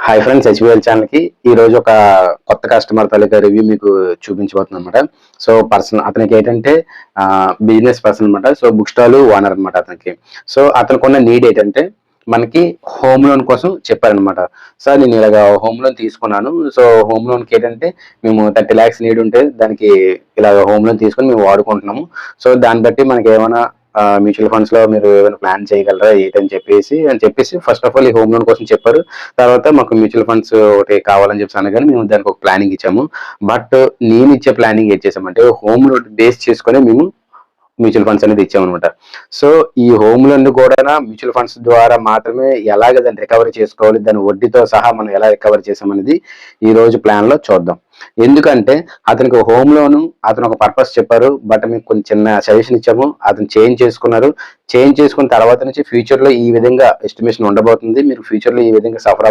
Hi friends, HBL ఛానల్కి ఈరోజు ఒక కొత్త కస్టమర్ తాలూకా రివ్యూ మీకు చూపించబోతుంది అనమాట. సో పర్సన్ అతనికి ఏంటంటే బిజినెస్ పర్సన్ అనమాట. సో బుక్ స్టాల్ ఓనర్ అనమాట అతనికి. సో అతనికి ఉన్న నీడ్ ఏంటంటే మనకి హోమ్ లోన్ కోసం చెప్పారనమాట. సార్ నేను ఇలాగ హోమ్ లోన్ తీసుకున్నాను. సో హోమ్ లోన్కి ఏంటంటే మేము 30 lakhs నీడ్ ఉంటే దానికి ఇలాగ హోమ్ లోన్ తీసుకొని మేము వాడుకుంటున్నాము. సో దాన్ని బట్టి మనకి ఏమైనా మ్యూచువల్ ఫండ్స్ లో మీరు ఏమైనా ప్లాన్ చేయగలరా ఏంటని చెప్పేసి ఫస్ట్ ఆఫ్ ఆల్ ఈ హోమ్ లోన్ కోసం చెప్పారు. తర్వాత మాకు మ్యూచువల్ ఫండ్స్ ఒకటి కావాలని చెప్పి అనగానే మేము దానికి ఒక ప్లానింగ్ ఇచ్చాము. బట్ నేను ఇచ్చే ప్లానింగ్ ఏం చేసామంటే హోమ్ లోన్ బేస్ చేసుకొని మేము మ్యూచువల్ ఫండ్స్ అనేది ఇచ్చామనమాట. సో ఈ హోమ్ లోన్ కూడా మ్యూచువల్ ఫండ్స్ ద్వారా మాత్రమే ఎలాగ దాన్ని రికవరీ చేసుకోవాలి, దాని వడ్డీతో సహా మనం ఎలా రికవరీ చేసామనేది ఈ రోజు ప్లాన్ లో చూద్దాం. ఎందుకంటే అతనికి హోమ్ లోన్ అతను ఒక పర్పస్ చెప్పారు. బట్ మీకు కొంచెం చిన్న సజెషన్ ఇచ్చాము. అతను చేంజ్ చేసుకున్నారు. చేంజ్ చేసుకున్న తర్వాత నుంచి ఫ్యూచర్ లో ఈ విధంగా ఎస్టిమేషన్ ఉండబోతుంది. మీరు ఫ్యూచర్ లో ఈ విధంగా సఫర్